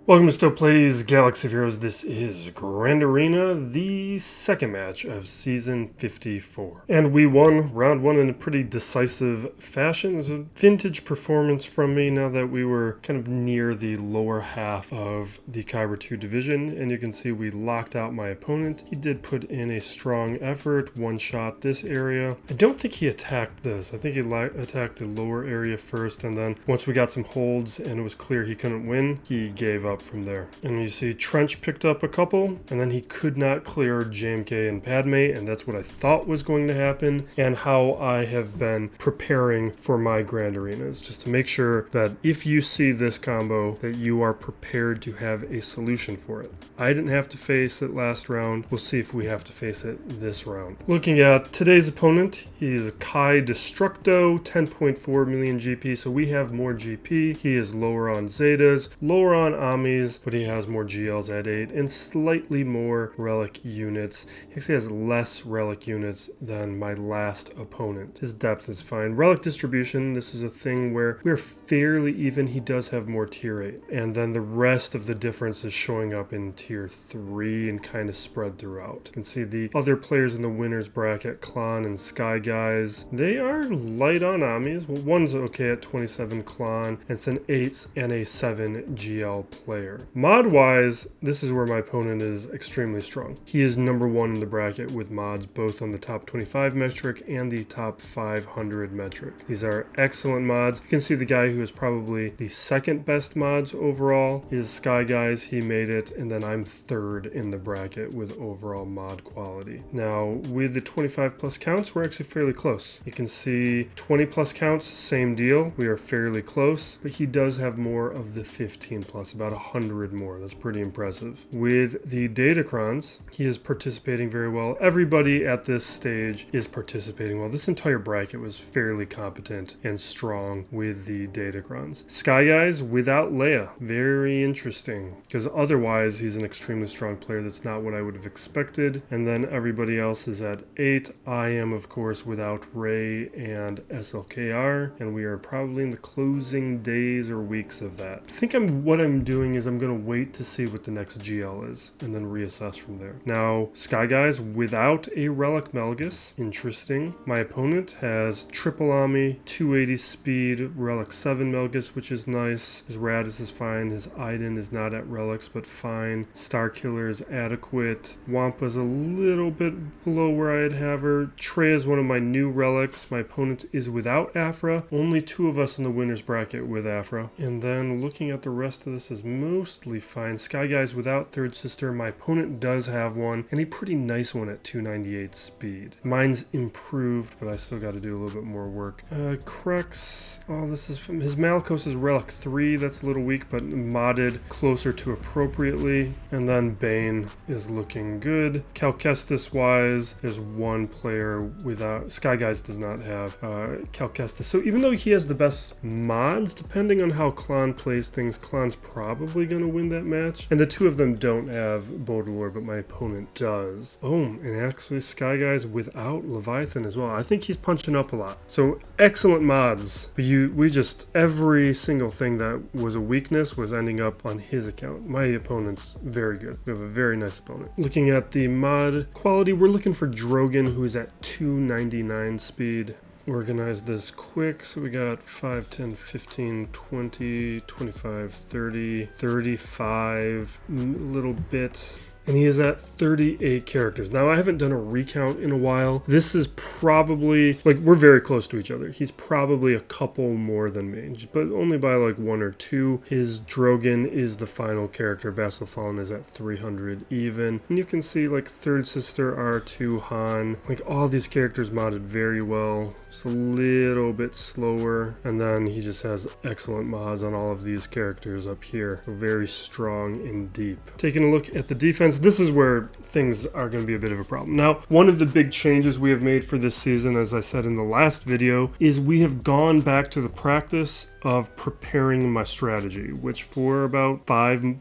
Welcome to Still Plays Galaxy of Heroes. This is Grand Arena, the second match of Season 54. And we won round one in a pretty decisive fashion. It was a vintage performance from me now that we were kind of near the lower half of the Kyber 2 division. And you can see we locked out my opponent. He did put in a strong effort, one-shot this area. I don't think he attacked this. I think he attacked the lower area first, and then once we got some holds and it was clear he couldn't win, he gave up from there. And you see Trench picked up a couple, and then he could not clear JMK and Padme, and that's what I thought was going to happen, and how I have been preparing for my Grand Arenas, just to make sure that if you see this combo, that you are prepared to have a solution for it. I didn't have to face it last round. We'll see if we have to face it this round. Looking at today's opponent, he is Kai Destructo, 10.4 million GP, so we have more GP. He is lower on Zetas, lower on Ami, but he has more GLs at 8 and slightly more relic units. He actually has less relic units than my last opponent. His depth is fine. Relic distribution, this is a thing where we're fairly even. He does have more tier 8. And then the rest of the difference is showing up in tier 3 and kind of spread throughout. You can see the other players in the winner's bracket, Cron and Sky Guys. They are light on Amis. Well, one's okay at 27 Clon. It's an 8 and a 7 GL player. Mod-wise, this is where my opponent is extremely strong. He is number one in the bracket with mods, both on the top 25 metric and the top 500 metric. These are excellent mods. You can see the guy who is probably the second best mods overall is Sky Guys. He made it, and then I'm third in the bracket with overall mod quality. Now, with the 25 plus counts, we're actually fairly close. You can see 20 plus counts, same deal. We are fairly close, but he does have more of the 15 plus, about 100 more. That's pretty impressive. With the Datacrons, he is participating very well. Everybody at this stage is participating well. This entire bracket was fairly competent and strong with the Datacrons. Sky Guys without Leia. Very interesting, because otherwise he's an extremely strong player. That's not what I would have expected. And then everybody else is at 8. I am, of course, without Rey and SLKR, and we are probably in the closing days or weeks of that. I think what I'm doing is I'm going to wait to see what the next GL is and then reassess from there. Now, Sky Guys without a Relic Malgus. Interesting. My opponent has triple Ami, 280 speed, Relic 7 Malgus, which is nice. His Radis is fine. His Iden is not at Relics, but fine. Starkiller is adequate. Wampa's a little bit below where I'd have her. Traya is one of my new relics. My opponent is without APHRA. Only 2 of us in the winner's bracket with APHRA. And then looking at the rest of this is mostly fine. Sky Guys without Third Sister. My opponent does have one, and a pretty nice one at 298 speed. Mine's improved, but I still got to do a little bit more work. Crux. Oh, this is from his MALICOS is Relic 3. That's a little weak, but modded closer to appropriately. And then BANE is looking good. Calcestis wise, there's one player without. Sky Guys does not have Calcestis. So even though he has the best mods, depending on how Clon plays things, Clon's probably going to win that match. And the 2 of them don't have Baudelaire, but my opponent does. Oh, and actually Sky Guys without Leviathan as well. I think he's punching up a lot. So excellent mods. But we just, every single thing that was a weakness was ending up on his account. My opponent's very good. We have a very nice opponent. Looking at the mod quality, we're looking for Drogon, who is at 299 speed. Organize this quick. So we got 5, 10, 15, 20, 25, 30, 35, a little bit. And he is at 38 characters. Now, I haven't done a recount in a while. This is probably, like, we're very close to each other. He's probably a couple more than me, but only by like 1 or 2. His Drogon is the final character. Bastille Fallen is at 300 even. And you can see, like, Third Sister, R2, Han. Like, all these characters modded very well. Just a little bit slower. And then he just has excellent mods on all of these characters up here. So very strong and deep. Taking a look at the defense, this is where things are going to be a bit of a problem. Now, one of the big changes we have made for this season, as I said in the last video, is we have gone back to the practice of preparing my strategy, which for about 5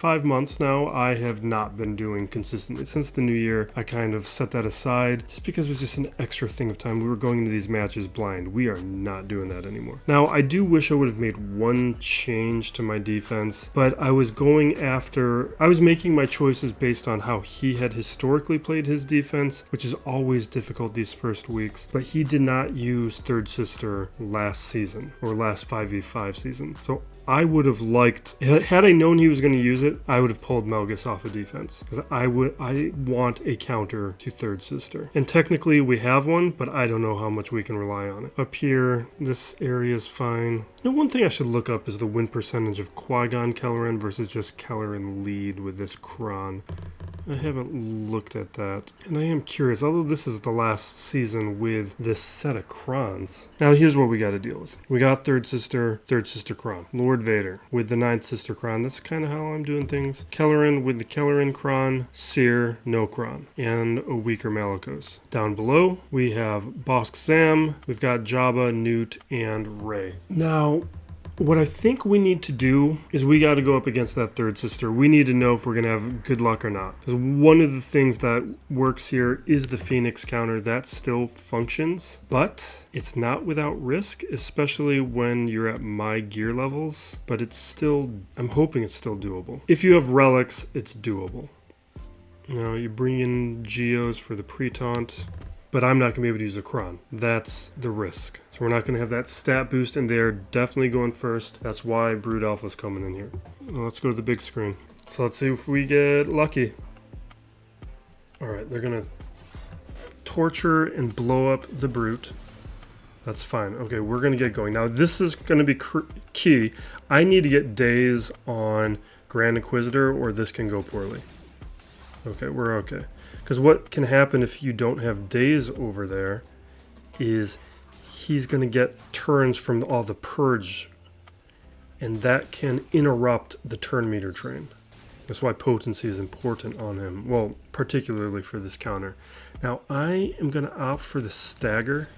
5 months now, I have not been doing consistently. Since the new year, I kind of set that aside just because it was just an extra thing of time. We were going into these matches blind. We are not doing that anymore. Now, I do wish I would have made one change to my defense, but I was making my choices based on how he had historically played his defense, which is always difficult these first weeks. But he did not use Third Sister last season, or last 5v5 season. So I would have liked, had I known he was going to use it, I would have pulled MALICOS off of defense, because I want a counter to Third Sister. And technically we have one, but I don't know how much we can rely on it. Up here, this area is fine. Now, one thing I should look up is the win percentage of Qui-Gon Kelleran versus just Kelleran lead with this Cron. I haven't looked at that, and I am curious, although this is the last season with this set of Crons. Now here's what we got to deal with. We got Third Sister Cron. Lord Vader with the Ninth Sister Cron. That's kind of how I'm doing things. Kelleran with the Kelleran Cron. CERE, no Cron. And a weaker MALICOS. Down below, we have Bossk Zam. We've got Jabba, Nute, and Rey. Now, what I think we need to do is we got to go up against that Third Sister. We need to know if we're going to have good luck or not. Because one of the things that works here is the Phoenix counter. That still functions, but it's not without risk, especially when you're at my gear levels. But it's still, I'm hoping it's still doable. If you have relics, it's doable. Now you bring in Geos for the pre-taunt. But I'm not going to be able to use a Cron. That's the risk. So we're not going to have that stat boost, and they're definitely going first. That's why Brood Alpha's coming in here. Well, let's go to the big screen. So let's see if we get lucky. Alright, they're going to torture and blow up the Brute. That's fine. Okay, we're going to get going. Now, this is going to be key. I need to get days on Grand Inquisitor, or this can go poorly. Okay, we're okay. Because what can happen if you don't have days over there is he's going to get turns from all the purge, and that can interrupt the turn meter train. That's why potency is important on him, well, particularly for this counter. Now, I am going to opt for the stagger,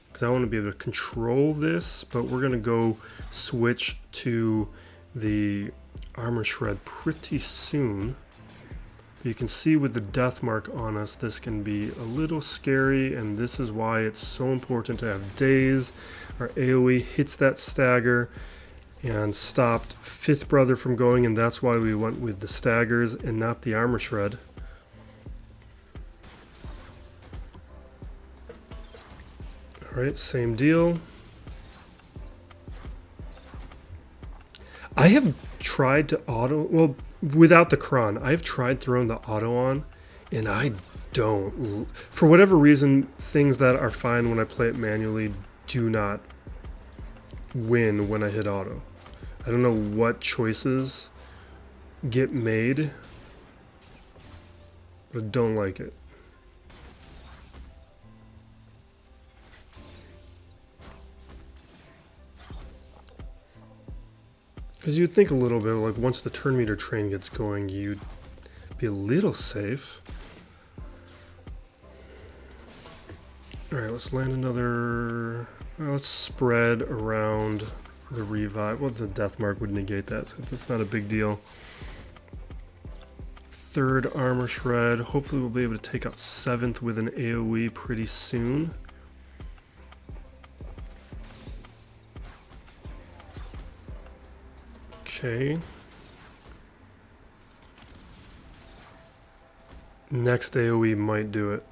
because I want to be able to control this, but we're going to go switch to the armor shred pretty soon. You can see with the death mark on us, this can be a little scary, and this is why it's so important to have days. Our AoE hits that stagger and stopped Fifth Brother from going, and that's why we went with the staggers and not the armor shred. Alright, same deal. I have tried to auto, without the Cron, I've tried throwing the auto on, and I don't. For whatever reason, things that are fine when I play it manually do not win when I hit auto. I don't know what choices get made, but I don't like it. Because you'd think a little bit, like once the turn meter train gets going, you'd be a little safe. Alright, let's land another... let's spread around the revive. Well, the death mark would negate that, so it's not a big deal. Third armor shred. Hopefully we'll be able to take out 7th with an AoE pretty soon. Okay. Next AoE might do it.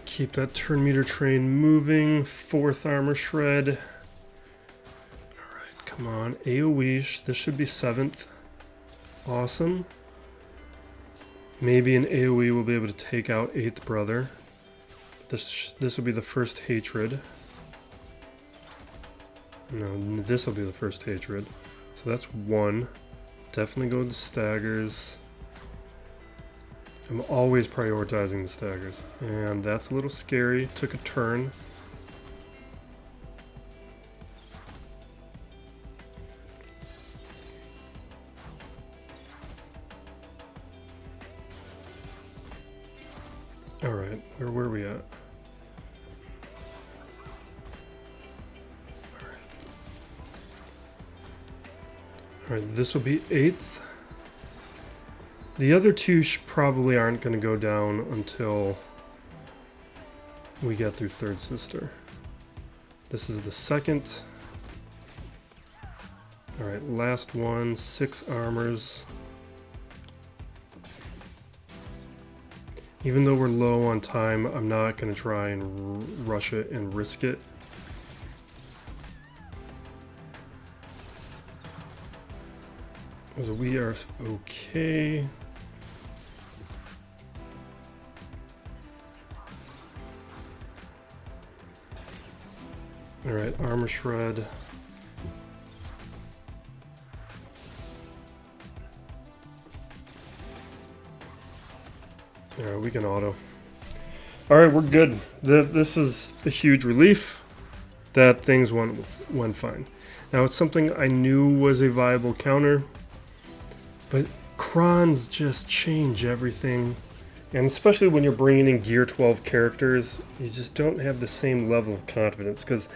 Keep that turn meter train moving. 4th armor shred. Alright, come on. AoE. This should be 7th. Awesome. Maybe an AoE will be able to take out 8th brother. This will be the first hatred. No, this will be the first hatred. So that's 1. Definitely go with the staggers. I'm always prioritizing the staggers. And that's a little scary. Took a turn. Alright, where were we at? Alright, this will be 8th. The other two probably aren't going to go down until we get through Third Sister. This is the 2nd. Alright, last one, 6 armors. Even though we're low on time, I'm not going to try and rush it and risk it. So we are okay. Alright, armor shred. Alright, we can auto. Alright, we're good. This is a huge relief that things went fine. Now, it's something I knew was a viable counter, but Crons just change everything. And especially when you're bringing in Gear 12 characters, you just don't have the same level of confidence. Because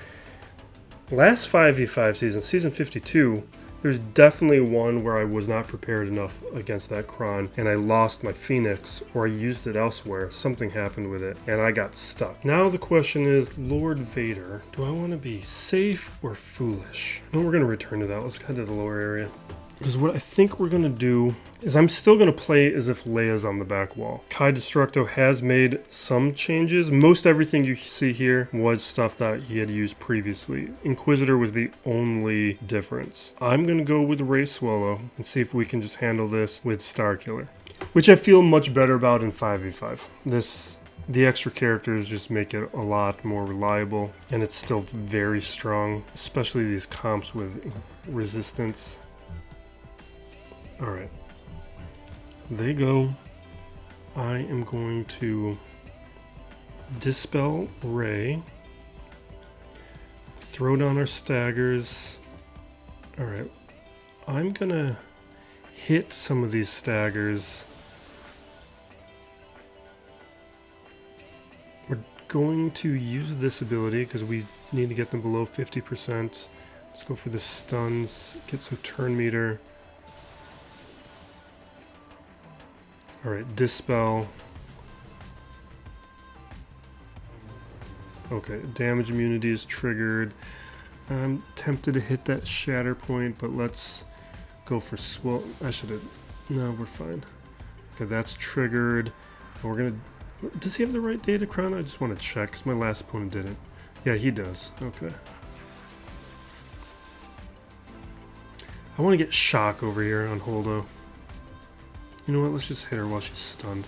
last 5v5 season, season 52, there's definitely one where I was not prepared enough against that Cron, and I lost my Phoenix, or I used it elsewhere. Something happened with it, and I got stuck. Now the question is, Lord Vader, do I want to be safe or foolish? No, we're going to return to that. Let's head to the lower area. Because what I think we're going to do is I'm still going to play as if Leia's on the back wall. Kai Destructo has made some changes. Most everything you see here was stuff that he had used previously. Inquisitor was the only difference. I'm going to go with Rey Swolo and see if we can just handle this with Starkiller, which I feel much better about in 5v5. The extra characters just make it a lot more reliable, and it's still very strong, especially these comps with resistance. Alright, there you go. I am going to dispel Rey, throw down our staggers. Alright, I'm gonna hit some of these staggers. We're going to use this ability because we need to get them below 50%. Let's go for the stuns, get some turn meter. Alright, dispel. Okay, damage immunity is triggered. I'm tempted to hit that shatter point, but let's go for Swolo. I should have. No, we're fine. Okay, that's triggered. And we're gonna. Does he have the right data, Cron? I just want to check because my last opponent didn't. Yeah, he does. Okay. I want to get Shock over here on Holdo. You know what, let's just hit her while she's stunned.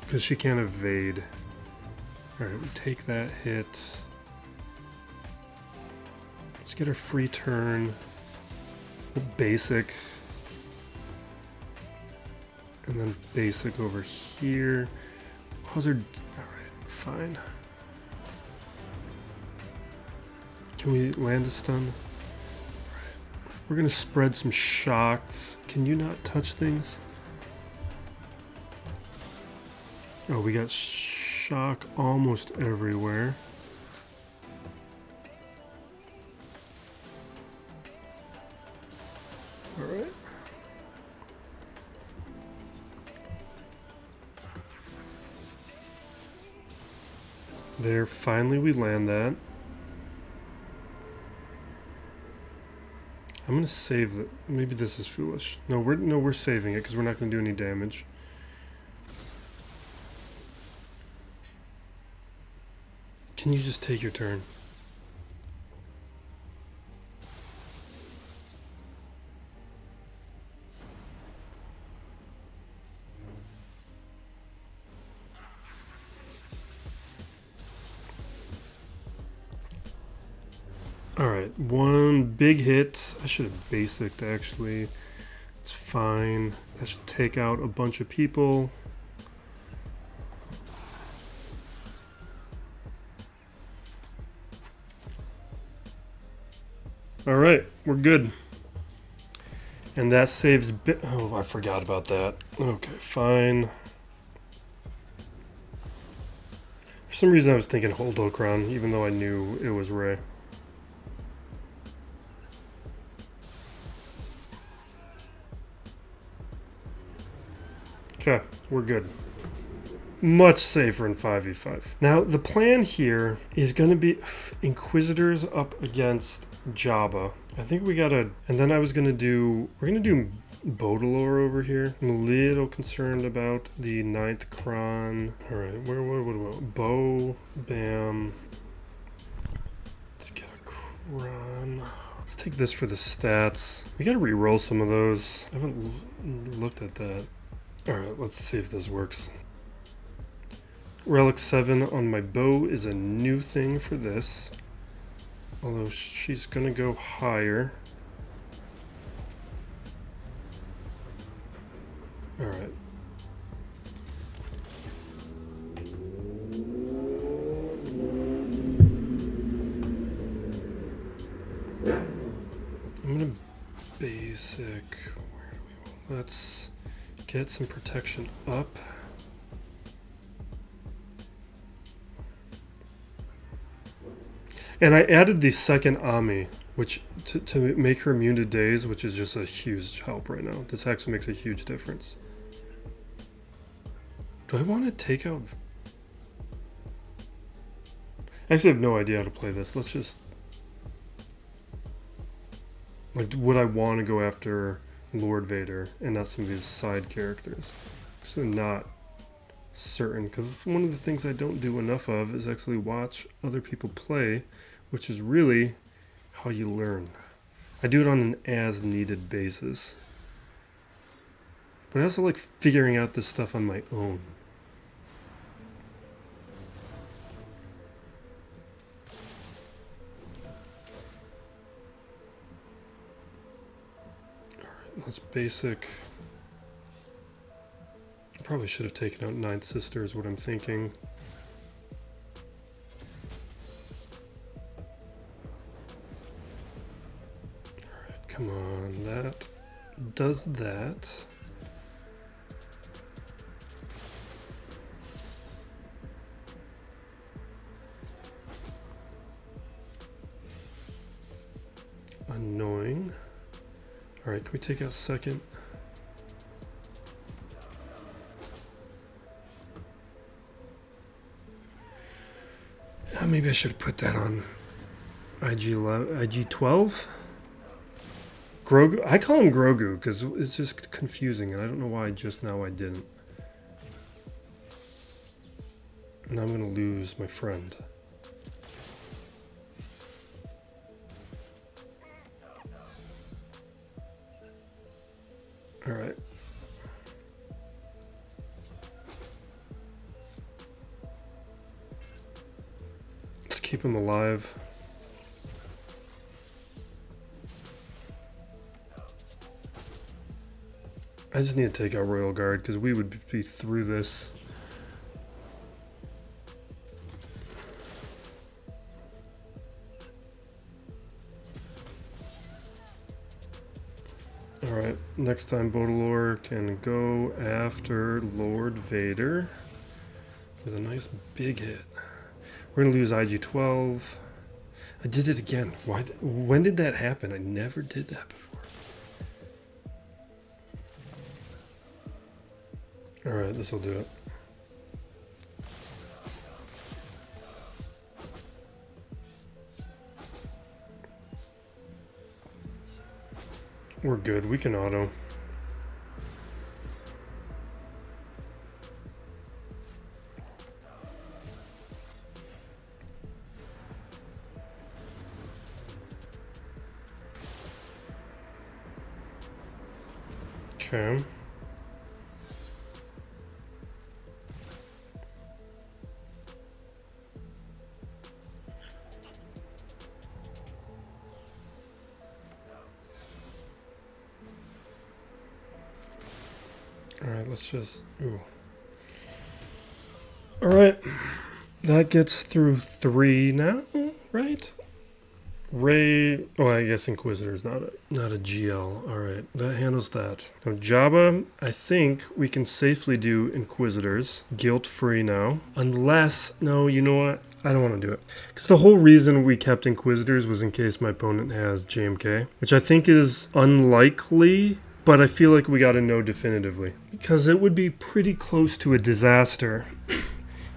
Because she can't evade. Alright, we take that hit. Let's get her free turn. Basic. And then basic over here. How's her... Alright, fine. Can we land a stun? We're going to spread some shocks. Can you not touch things? Oh, we got shock almost everywhere. Alright. There, finally we land that. I'm gonna save it. Maybe this is foolish. No, we're saving it because we're not gonna do any damage. Can you just take your turn? Alright, one big hit. I should have basicked actually. It's fine. That should take out a bunch of people. Alright, we're good. And that saves oh, I forgot about that. Okay, fine. For some reason I was thinking Holdocron, even though I knew it was Rey. Okay, we're good. Much safer in 5v5. Now, the plan here is going to be Inquisitors up against Jabba. I think we gotta... And then I was going to do... We're going to do Bodalore over here. I'm a little concerned about the 9th Cron. Alright, what? Bo, Bam. Let's get a Cron. Let's take this for the stats. We gotta re-roll some of those. I haven't looked at that. Alright, let's see if this works. Relic 7 on my bow is a new thing for this. Although she's gonna go higher. Alright. I'm gonna basic. Where do we want? Let's get some protection up. And I added the second Ami, which to make her immune to daze, which is just a huge help right now. This actually makes a huge difference. Do I want to take out... I actually have no idea how to play this. Let's just... Like, would I want to go after Lord Vader and not some of these side characters? Actually not certain, because one of the things I don't do enough of is actually watch other people play, which is really how you learn. I do it on an as-needed basis. But I also like figuring out this stuff on my own. Alright, let's basic. I probably should have taken out 9 Sisters, what I'm thinking. Alright, come on, that does that. Annoying. Alright, can we take out second? Maybe I should put that on IG11, IG12? Grogu? I call him Grogu because it's just confusing and I don't know why just now I didn't. And I'm going to lose my friend. Alright. Keep him alive. I just need to take out Royal Guard because we would be through this. Alright, next time Bodalore can go after Lord Vader with a nice big hit. We're going to lose IG-12. I did it again. Why? When did that happen? I never did that before. Alright, this will do it. We're good. We can auto. Okay. Alright, let's just... Ooh. Alright. That gets through 3 now, right? Ray, oh, I guess Inquisitor's not a GL. Alright, that handles that. Now Jabba, I think we can safely do Inquisitors. Guilt-free now. Unless, no, you know what? I don't want to do it. Because the whole reason we kept Inquisitors was in case my opponent has JMK. Which I think is unlikely, but I feel like we gotta know definitively. Because it would be pretty close to a disaster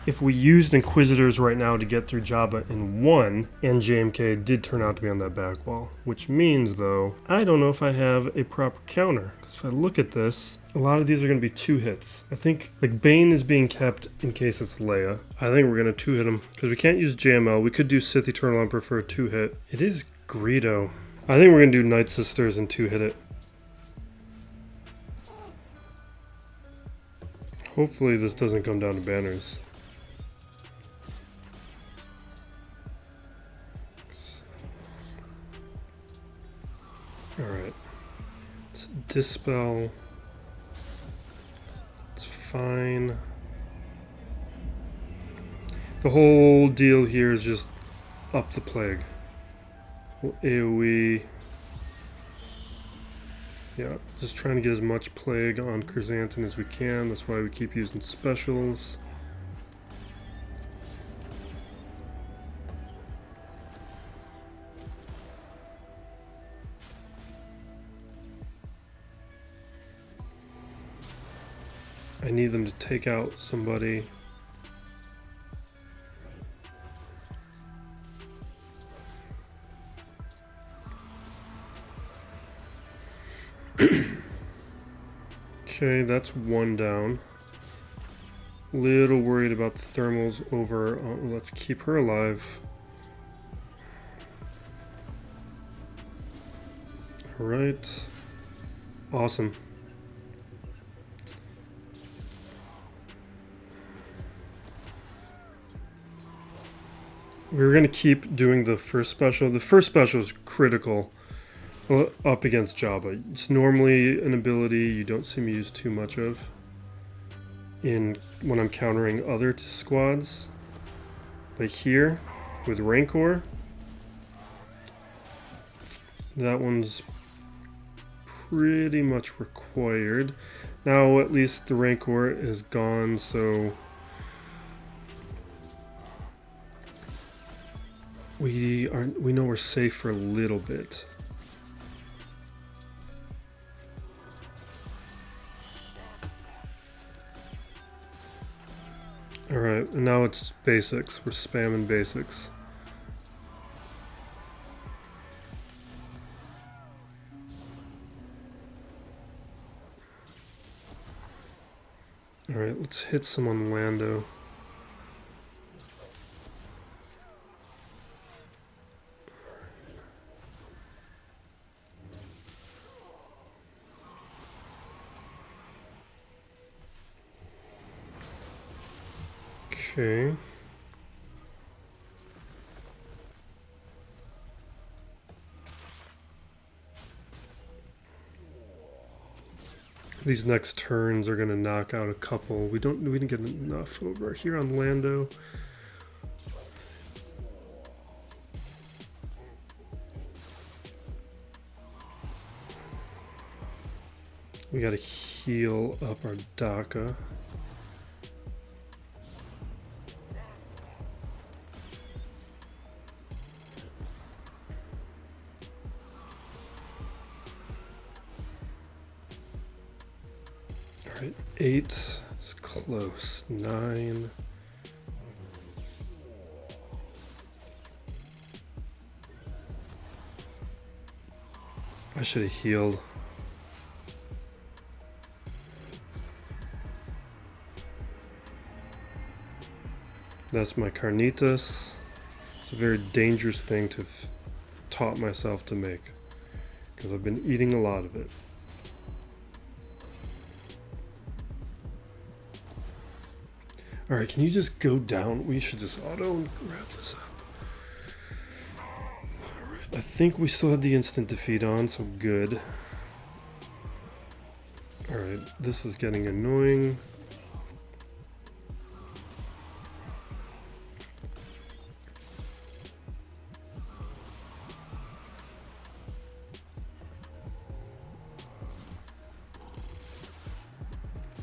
if we used Inquisitors right now to get through Jabba in 1, and JMK did turn out to be on that back wall. Which means, though, I don't know if I have a proper counter. Because if I look at this, a lot of these are going to be 2 hits. I think, like, Bane is being kept in case it's Leia. I think we're going to 2-hit him. Because we can't use JML. We could do Sith Eternal Emperor for a 2-hit. It is Greedo. I think we're going to do Night Sisters and 2-hit it. Hopefully this doesn't come down to banners. Alright, let's dispel, it's fine. The whole deal here is just up the plague. We'll AoE. Yeah, just trying to get as much plague on Chrysanthemum as we can, that's why we keep using specials. I need them to take out somebody. Okay, that's 1 down. Little worried about the thermals over. Let's keep her alive. Alright. Awesome. We're going to keep doing the first special. The first special is critical up against Jabba. It's normally an ability you don't see me use too much of when I'm countering other squads. But here, with Rancor, that one's pretty much required. Now at least the Rancor is gone, so we know we're safe for a little bit. Alright, and now it's basics. We're spamming basics. Alright, let's hit some on Lando. Okay. These next turns are going to knock out a couple. We didn't get enough over here on Lando. We got to heal up our DACA. Alright, 8 is close. 9. I should have healed. That's my carnitas. It's a very dangerous thing to have taught myself to make because I've been eating a lot of it. Alright, can you just go down? We should just auto and grab this up. Alright, I think we still had the instant defeat on, so good. Alright, this is getting annoying.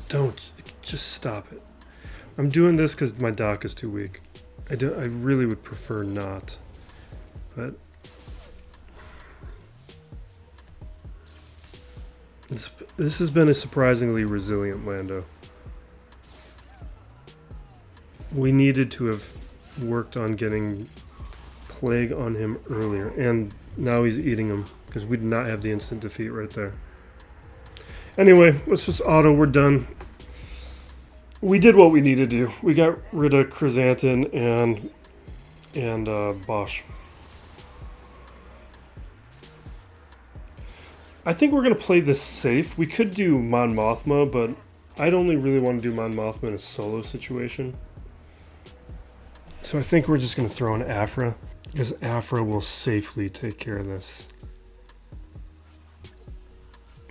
Don't, just stop it. I'm doing this because my dock is too weak. I really would prefer not, but This has been a surprisingly resilient Lando. We needed to have worked on getting Plague on him earlier, and now he's eating him because we did not have the instant defeat right there. Anyway, let's just auto. We're done. We did what we needed to do. We got rid of Chrysanthemum and Bossk. I think we're going to play this safe. We could do Mon Mothma, but I'd only really want to do Mon Mothma in a solo situation. So I think we're just going to throw in APHRA, because APHRA will safely take care of this.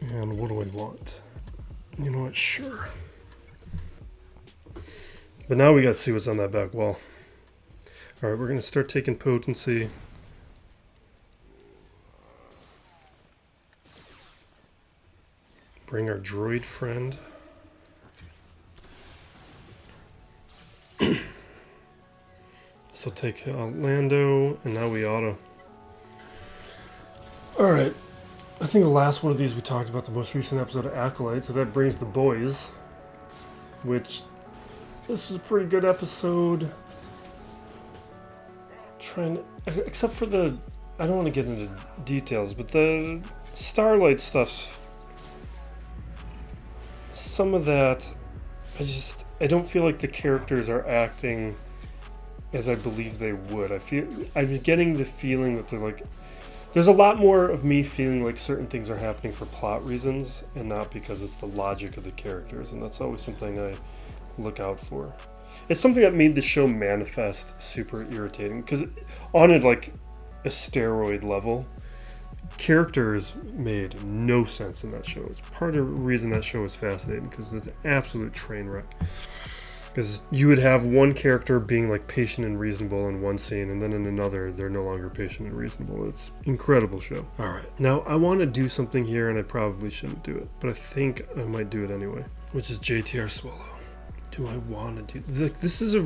And what do I want? You know what? Sure. But now we got to see what's on that back wall. Alright, we're going to start taking potency. Bring our droid friend. So take Lando, and now we auto. Alright, I think the last one of these we talked about the most recent episode of Acolyte, so that brings the boys, which, this was a pretty good episode. Except for the, I don't want to get into details, but the Starlight stuff, some of that, I don't feel like the characters are acting as I believe they would. I'm getting the feeling that they're like, there's a lot more of me feeling like certain things are happening for plot reasons and not because it's the logic of the characters, and that's always something I look out for. It's something that made the show Manifest super irritating, because on a steroid level, characters made no sense in that show. It's part of the reason that show is fascinating, because it's an absolute train wreck. Because you would have one character being like patient and reasonable in one scene, and then in another, they're no longer patient and reasonable. It's an incredible show. Alright, now I want to do something here, and I probably shouldn't do it, but I think I might do it anyway, which is JTR Swolo. Do I want to do this? Is I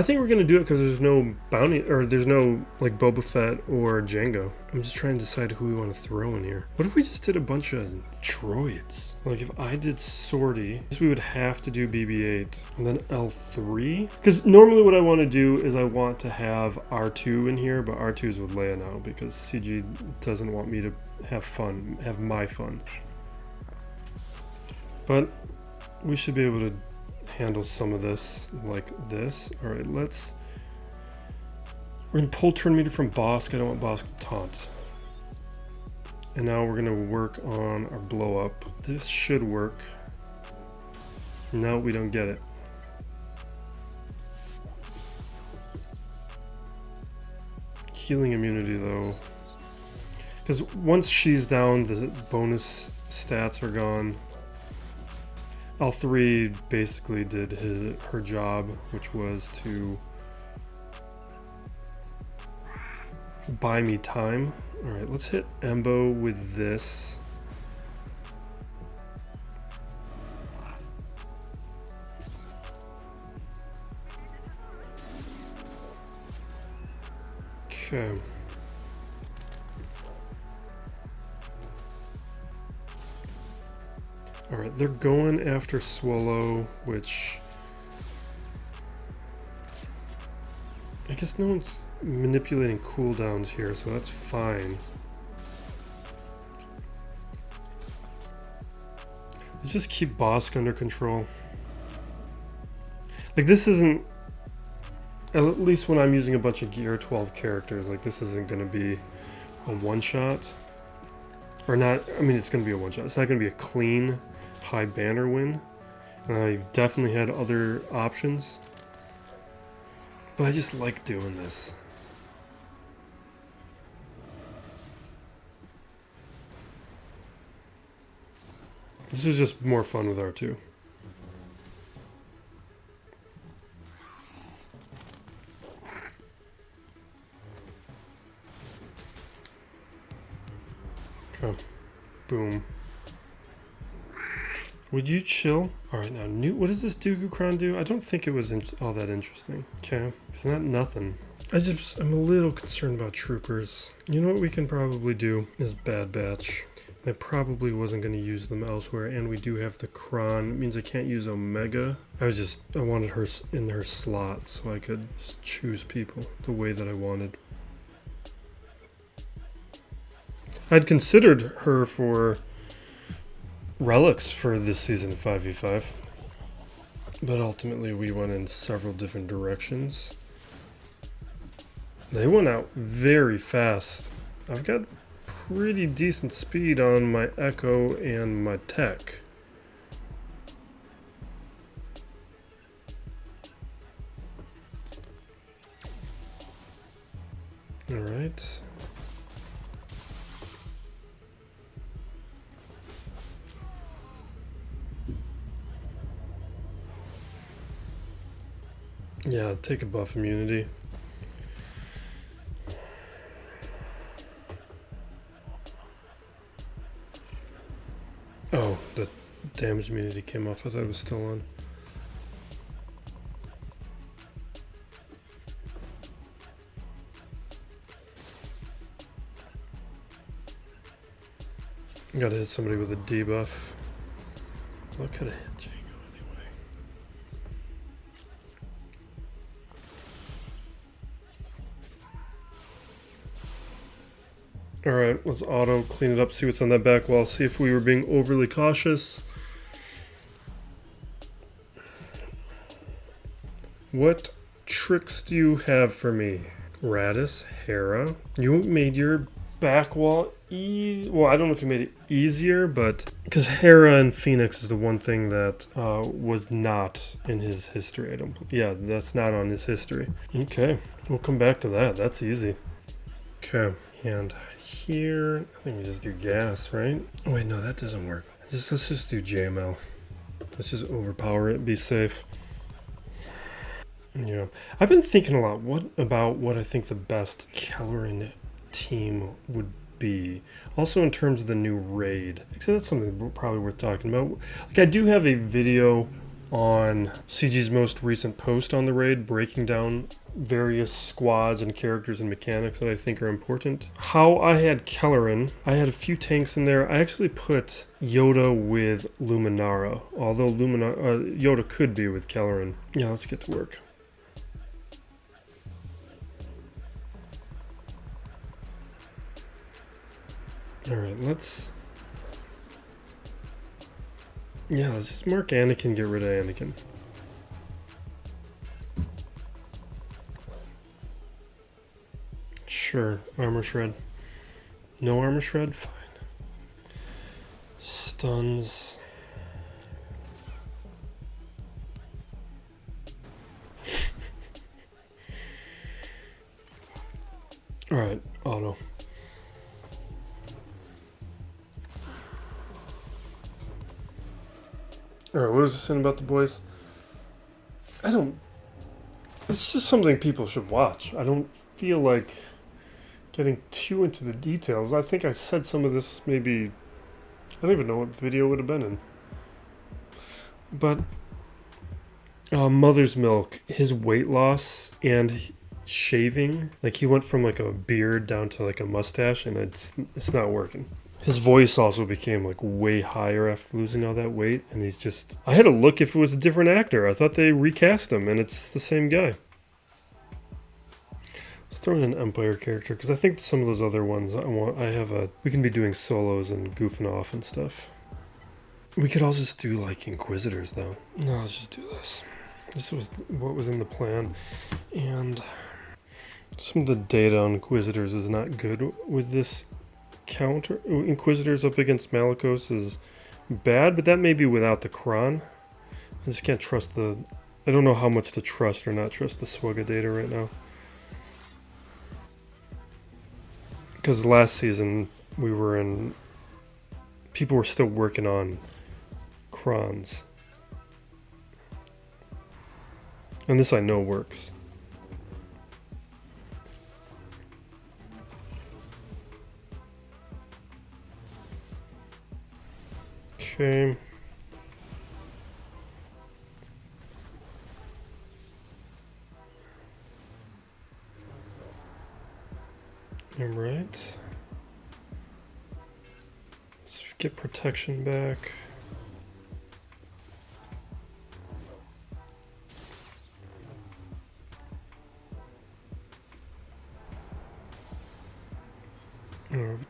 think we're going to do it because there's no bounty, or there's no like Boba Fett or Jango. I'm just trying to decide who we want to throw in here. What if we just did a bunch of droids? Like if I did Sortie, we would have to do BB-8 and then L3. Because normally what I want to do is I want to have R2 in here, but R2's with Leia now because CG doesn't want me to have my fun. But we should be able to handle some of this like this. Alright, we're going to pull turn meter from Bossk. I don't want Bossk to taunt. And now we're going to work on our blow up. This should work. No, we don't get it. Healing immunity though. Because once she's down, the bonus stats are gone. L3 basically did her job, which was to buy me time. Alright, let's hit Embo with this. Okay. Alright, they're going after Swolo, which I guess no one's manipulating cooldowns here, so that's fine. Let's just keep Bossk under control. Like this isn't, at least when I'm using a bunch of Gear 12 characters, like this isn't going to be a one-shot. Or not, I mean it's going to be a one-shot. It's not going to be a clean high banner win. And I definitely had other options. But I just like doing this. This is just more fun with R2. Okay. Boom. Would you chill? Alright, now Nute, what does this Dooku Cron do? I don't think it was all that interesting. Okay, it's not nothing. I'm a little concerned about troopers. You know what we can probably do is Bad Batch. I probably wasn't going to use them elsewhere, and we do have the Cron. It means I can't use Omega. I wanted her in her slot so I could just choose people the way that I wanted. I'd considered her for relics for this season 5v5, but ultimately we went in several different directions. They went out very fast. I've got pretty decent speed on my Echo and my Tech. All right. Yeah, take a buff immunity. Oh, the damage immunity came off. I thought it was still on. Gotta hit somebody with a debuff. What could have hit Django anyway? Alright, let's auto clean it up, see what's on that back wall, see if we were being overly cautious. What tricks do you have for me? Radis, Hera. You made your back wall well, I don't know if you made it easier, but because Hera and Phoenix is the one thing that was not in his history. Yeah, that's not on his history. Okay, we'll come back to that. That's easy. Okay, and here I think we just do gas, right? Oh wait, no, that doesn't work. Let's just do JML. Let's just overpower it, be safe. Yeah, I've been thinking a lot about what I think the best Kelleran team would be. Also in terms of the new raid. Actually, that's something probably worth talking about. Like, I do have a video on CG's most recent post on the raid breaking down various squads and characters and mechanics that I think are important. How I had Kelleran, I had a few tanks in there. I actually put Yoda with Luminara, although Yoda could be with Kelleran. Yeah, let's get to work. Alright, let's just mark Anakin, get rid of Anakin. Sure, armor shred. No armor shred? Fine. Stuns. Alright, auto. Alright, what was I saying about the boys? It's just something people should watch. I don't feel like getting too into the details. I think I said some of this maybe, I don't even know what video would have been in. But Mother's Milk, his weight loss and shaving, like he went from like a beard down to like a mustache, and it's not working. His voice also became like way higher after losing all that weight, and he's just... I had to look if it was a different actor. I thought they recast him, and it's the same guy. Let's throw in an Empire character, because I think some of those other ones we can be doing solos and goofing off and stuff. We could also just do like Inquisitors though. No, let's just do this. This was what was in the plan, and some of the data on Inquisitors is not good with this counter. Inquisitors up against Malicos is bad, but that may be without the Cron. I just can't trust I don't know how much to trust or not trust the SWGOH data right now. Because last season people were still working on Crons. And this I know works. Okay. All right. Let's Get protection back.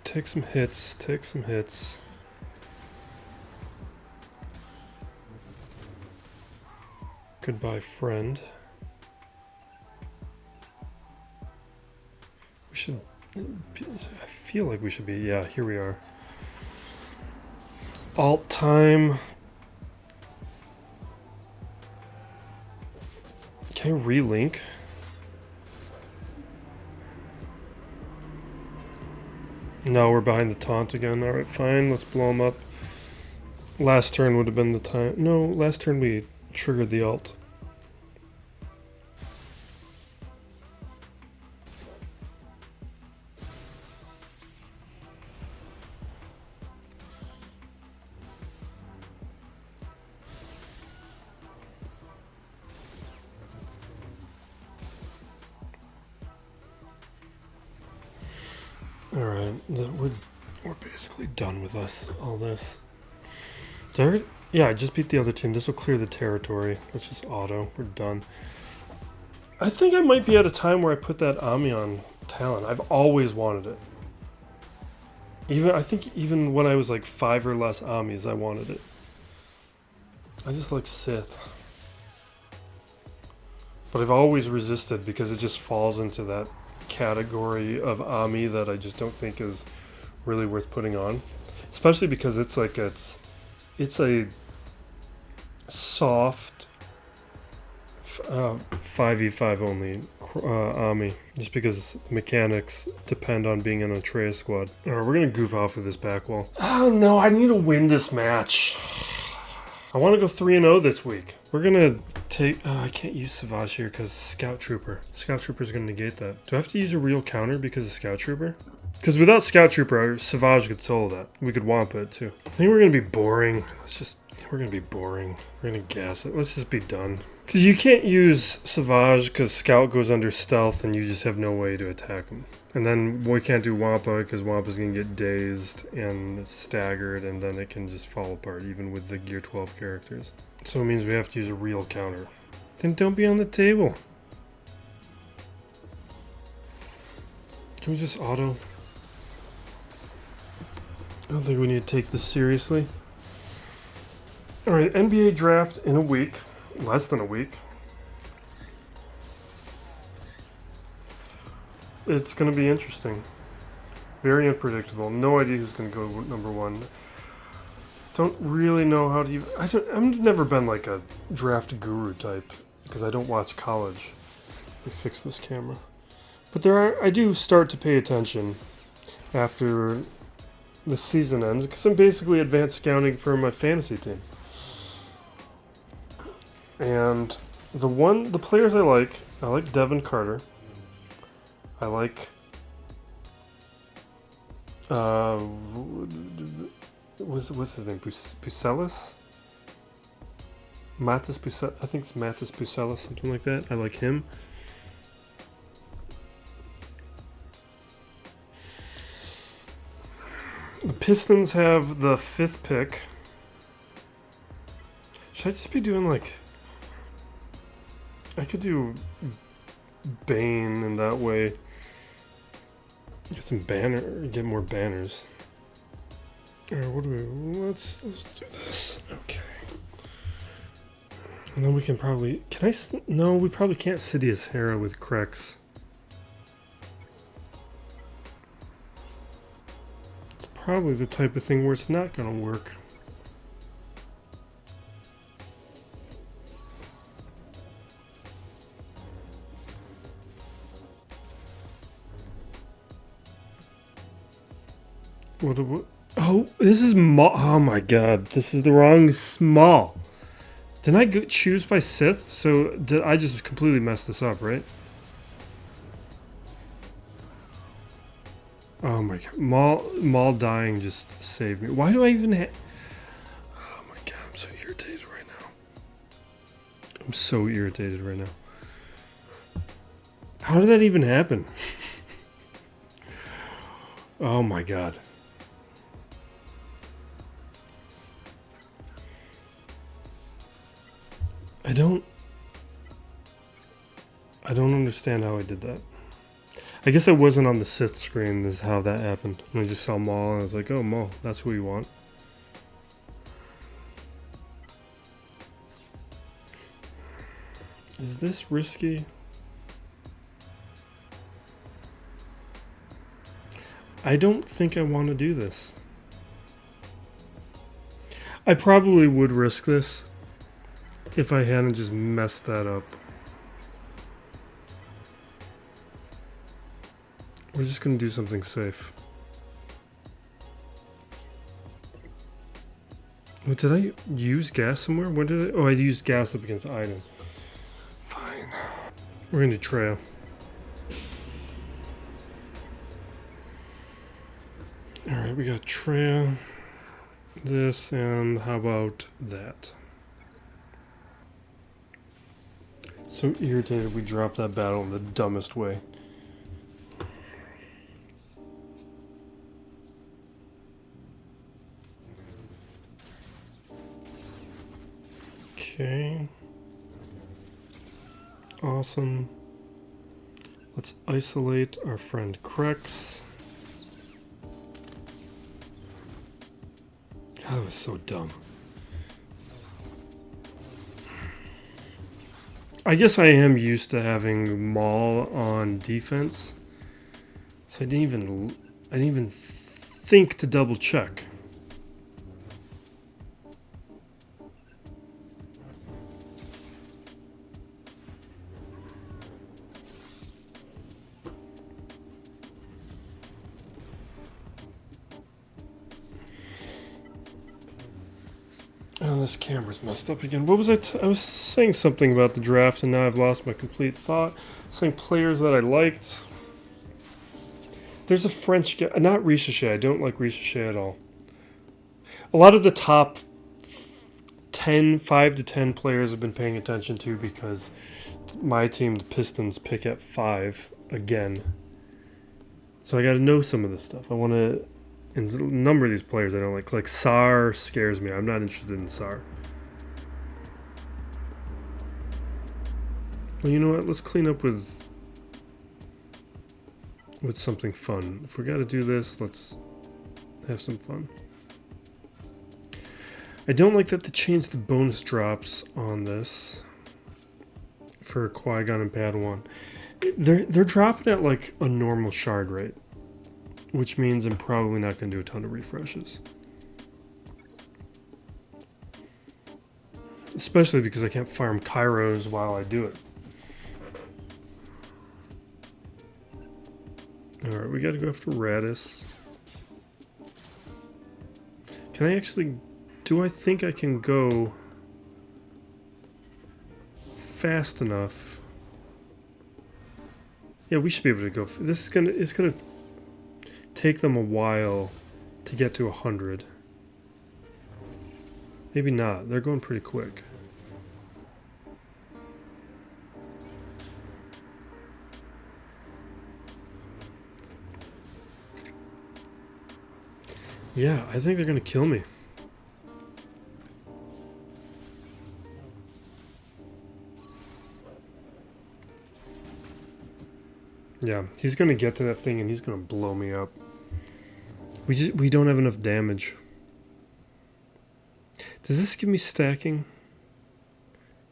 Take some hits, take some hits. Goodbye, friend. We should... I feel like we should be... Yeah, here we are. Alt time. Can I relink? No, we're behind the taunt again. Alright, fine. Let's blow him up. Last turn would have been the time. No, last turn we triggered the ult. Alright, we're basically done with us, all this. Yeah, I just beat the other team. This will clear the territory. Let's just auto. We're done. I think I might be at a time where I put that Ami on Talon. I've always wanted it. I think even when I was like 5 or less Amis, I wanted it. I just like Sith. But I've always resisted because it just falls into that category of Ami that I just don't think is really worth putting on. Especially because it's like it's a soft 5v5 only Ami, just because the mechanics depend on being in a Traya squad. Alright, we're gonna goof off with this back wall. Oh no, I need to win this match. I want to go 3-0 this week. We're gonna take... I can't use Savage here because Scout Trooper. Scout Trooper's gonna negate that. Do I have to use a real counter because of Scout Trooper? Because without Scout Trooper, Savage could solo that. We could Wampa it too. I think we're gonna be boring. We're gonna be boring. We're gonna gas it. Let's just be done. Because you can't use Savage because Scout goes under stealth and you just have no way to attack him. And then we can't do Wampa because Wampa's going to get dazed and staggered and then it can just fall apart even with the Gear 12 characters. So it means we have to use a real counter. Then don't be on the table. Can we just auto? I don't think we need to take this seriously. Alright, NBA draft in a week. Less than a week. It's going to be interesting. Very unpredictable. No idea who's going to go number 1. Don't really know how to... I've never been like a draft guru type because I don't watch college. Let me fix this camera. But I do start to pay attention after the season ends because I'm basically advanced scouting for my fantasy team. And the players I like Devin Carter. I like what's his name? Pucelis? Matis Pucelis, I think it's Matis Pucelis, something like that. I like him. The Pistons have the 5th pick. Should I just be doing like... I could do Bane in that way. Get some get more banners. Alright, what do we... Let's do this. Okay. And then we can probably... No, we probably can't Sidious Hera with Krex. It's probably the type of thing where it's not going to work. Oh, this is oh my god, this is the wrong small. Didn't I choose by Sith? So did I just completely mess this up, right? Oh my god, Maul dying just saved me. Why do I even oh my god, I'm so irritated right now. I'm so irritated right now. How did that even happen? Oh my god. I don't understand how I did that. I guess I wasn't on the Sith screen is how that happened. And I just saw Maul and I was like, oh, Maul, that's who you want. Is this risky? I don't think I want to do this. I probably would risk this if I hadn't just messed that up. We're just going to do something safe. What, did I use gas somewhere? When did I? Oh, I used gas up against Iden. Fine. We're going to Traya. Alright, we got Traya, this, and how about that? So irritated we dropped that battle in the dumbest way. Okay. Awesome. Let's isolate our friend Krex. God, that was so dumb. I guess I am used to having Maul on defense, so I didn't even think to double check. Oh, this camera's messed up again. What was I was saying something about the draft, and now I've lost my complete thought. Saying players that I liked. There's a French guy, not Ricochet. I don't like Ricochet at all. A lot of the top 5 to 10 players I've been paying attention to because my team, the Pistons, pick at 5 again. So I got to know some of this stuff. I want to. And a number of these players I don't like. Like CERE scares me. I'm not interested in CERE. Well, you know what? Let's clean up with something fun. If we got to do this, let's have some fun. I don't like that they changed the bonus drops on this for Qui-Gon and Padawan. They're dropping at like a normal shard rate, which means I'm probably not going to do a ton of refreshes. Especially because I can't farm Kairos while I do it. Alright, we got to go after Radis. Can I actually... Do I think I can go fast enough? Yeah, we should be able to go... This is gonna... It's gonna take them a while to get to 100. Maybe not. They're going pretty quick. Yeah, I think they're going to kill me. Yeah, he's going to get to that thing and he's going to blow me up. We don't have enough damage. Does this give me stacking?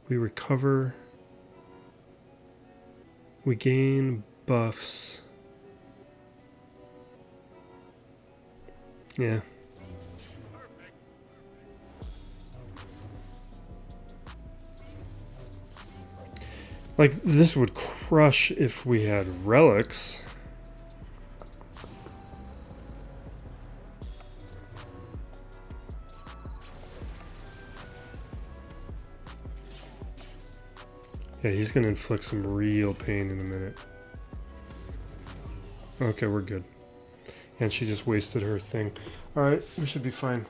We recover. We gain buffs. Yeah. Like, this would crush if we had relics. Yeah, he's going to inflict some real pain in a minute. Okay, we're good. And she just wasted her thing. Alright, we should be fine.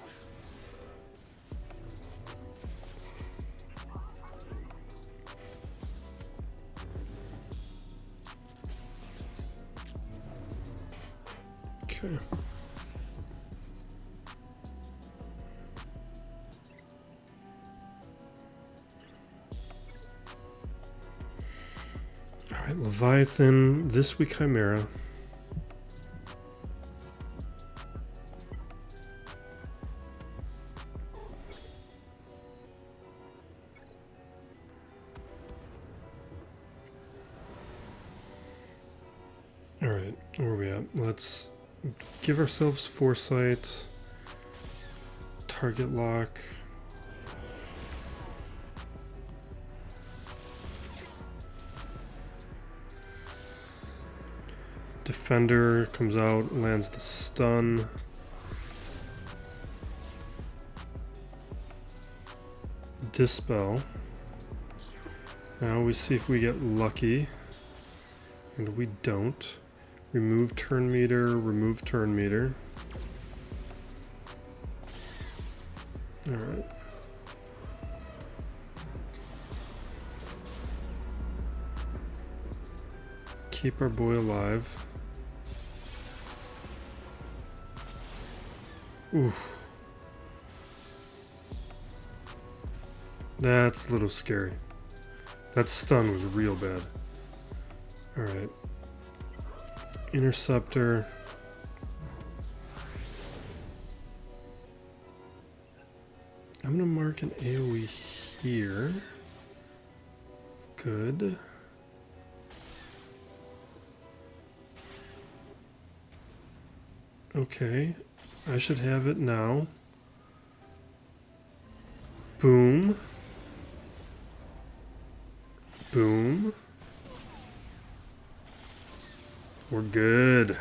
Okay. Alright, Leviathan, this week Chimera. Alright, where are we at? Let's give ourselves foresight, target lock. Defender comes out, lands the stun. Dispel. Now we see if we get lucky. And we don't. Remove turn meter, remove turn meter. Alright. Keep our boy alive. Oof. That's a little scary. That stun was real bad. Alright. Interceptor. I'm gonna mark an AoE here. Good. Okay. I should have it now. Boom. Boom. We're good.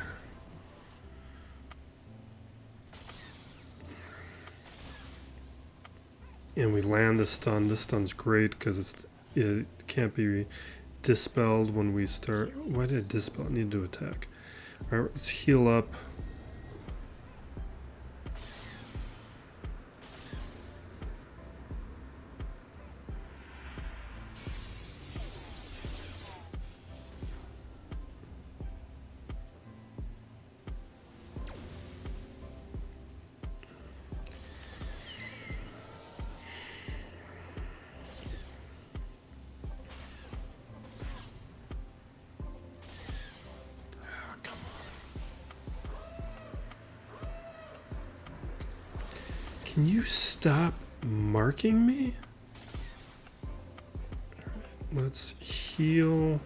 And we land the stun. This stun's great because it can't be dispelled when we start. Why did it dispel? It needed to attack. Alright, let's heal up. Can you stop marking me? Alright, let's heal.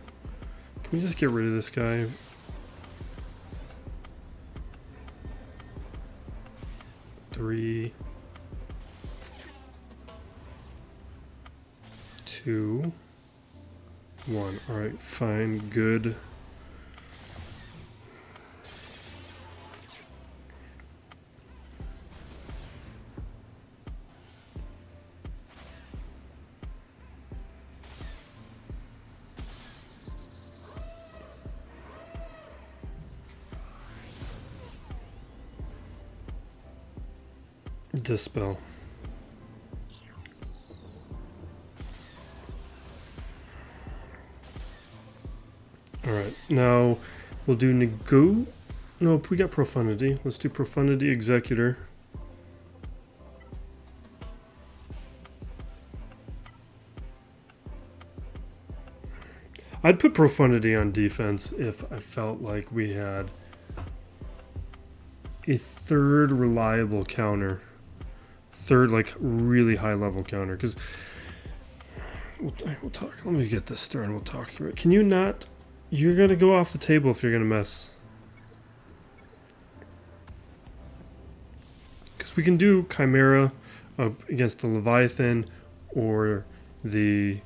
Can we just get rid of this guy? Three, 2, 1. Alright, fine, good. Dispel. Alright, now we'll do Nope, we got Profundity. Let's do Profundity Executor. I'd put Profundity on defense if I felt like we had a third reliable counter. Third, like, really high level counter. Because we'll talk. Let me get this started and we'll talk through it. Can you not? You're going to go off the table if you're going to mess. Because we can do Chimera against the Leviathan or the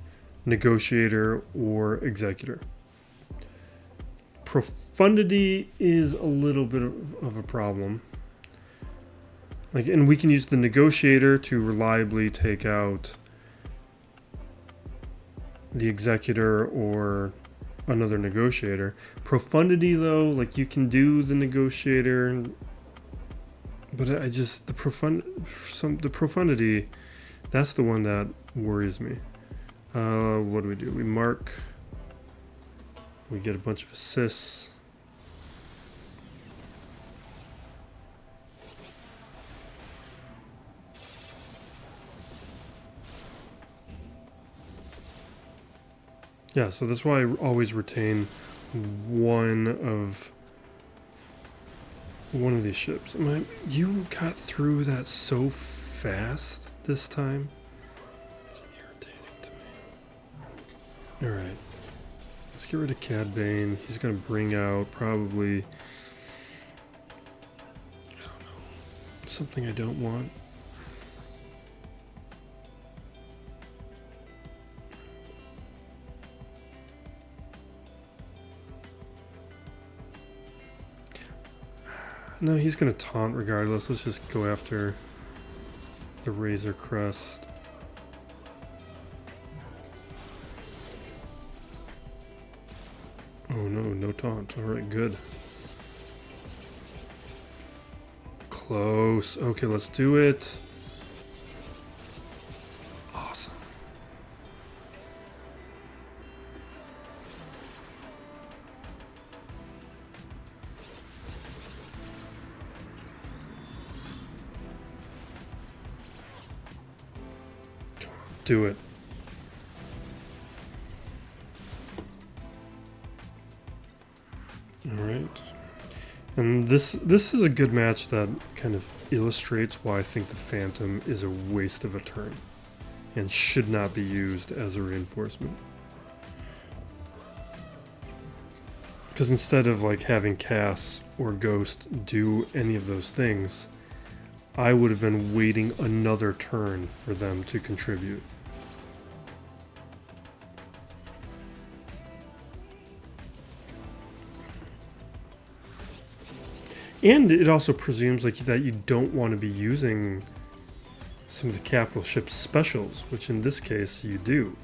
Negotiator or Executor. Profundity is a little bit of a problem. Like, and we can use the Negotiator to reliably take out the Executor or another Negotiator. Profundity, though, like, you can do the Negotiator, but I just the Profundity, that's the one that worries me. What do? We mark. We get a bunch of assists. Yeah, so that's why I always retain one of these ships. You got through that so fast this time. It's irritating to me. Alright. Let's get rid of Cad Bane. He's going to bring out probably, I don't know, something I don't want. No, he's going to taunt regardless. Let's just go after the Razor Crest. Oh no, no taunt. Alright, good. Close. Okay, let's do it. Awesome. Come on, do it. Alright. And this is a good match that kind of illustrates why I think the Phantom is a waste of a turn and should not be used as a reinforcement. Because instead of like having Cass or Ghost do any of those things, I would have been waiting another turn for them to contribute. And it also presumes like that you don't want to be using some of the capital ship specials, which in this case you do.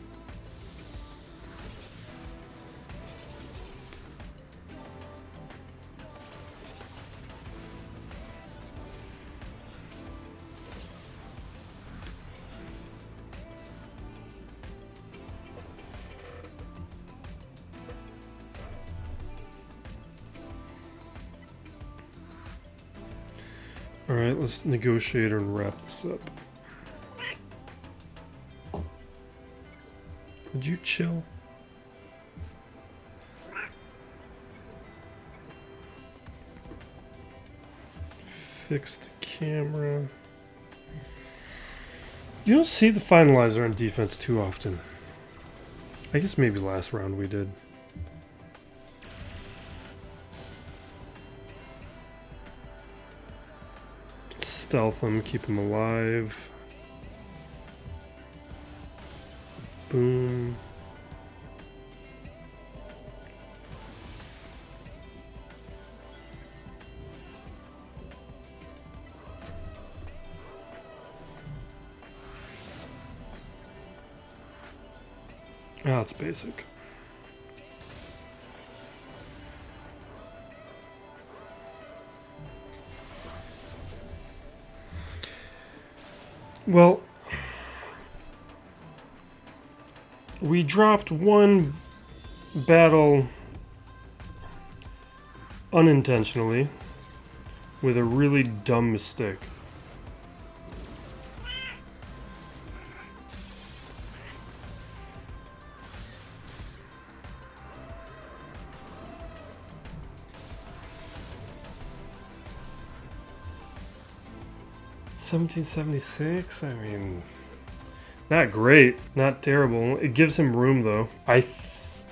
Alright, let's Negotiator and wrap this up. Would you chill? Fix the camera. You don't see the Finalizer on defense too often. I guess maybe last round we did. Stealth him, keep him alive. Boom. Ah, it's basic. Well, we dropped one battle unintentionally with a really dumb mistake. $1776. I mean, not great, not terrible. It gives him room though.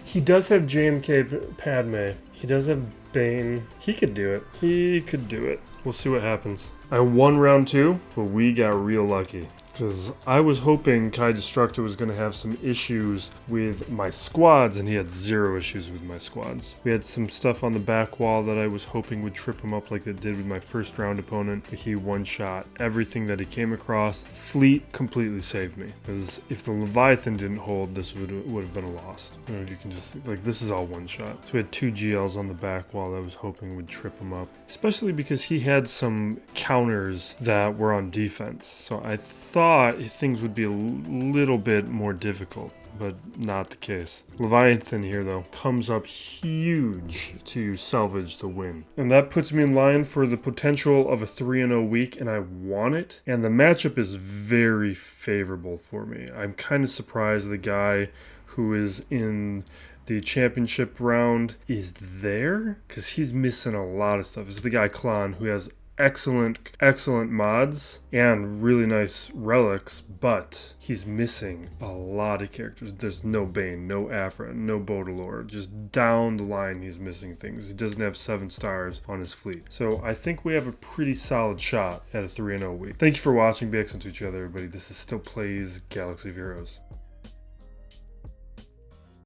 He does have JMK Padme. He does have Bane. He could do it. He could do it. We'll see what happens. I won round 2, but we got real lucky. Because I was hoping Kai Destructor was going to have some issues with my squads, and he had 0 issues with my squads. We had some stuff on the back wall that I was hoping would trip him up like it did with my first round opponent, but he one-shot everything that he came across. Fleet completely saved me, because if the Leviathan didn't hold, this would have been a loss. You can just, like, this is all one-shot. So we had 2 GLs on the back wall that I was hoping would trip him up, especially because he had some counters that were on defense. So I thought thought things would be a little bit more difficult, but not the case. Leviathan here, though, comes up huge to salvage the win. And that puts me in line for the potential of a 3-0 week, and I want it. And the matchup is very favorable for me. I'm kind of surprised the guy who is in the championship round is there, because he's missing a lot of stuff. It's the guy Cron, who has excellent mods and really nice relics, but he's missing a lot of characters. There's no BANE, no APHRA, no Baudelaire. Just down the line he's missing things. He doesn't have 7 stars on his fleet. So I think we have a pretty solid shot at a 3-0 week. Thank you for watching. Be excellent to each other, everybody. This is Still Plays Galaxy of Heroes.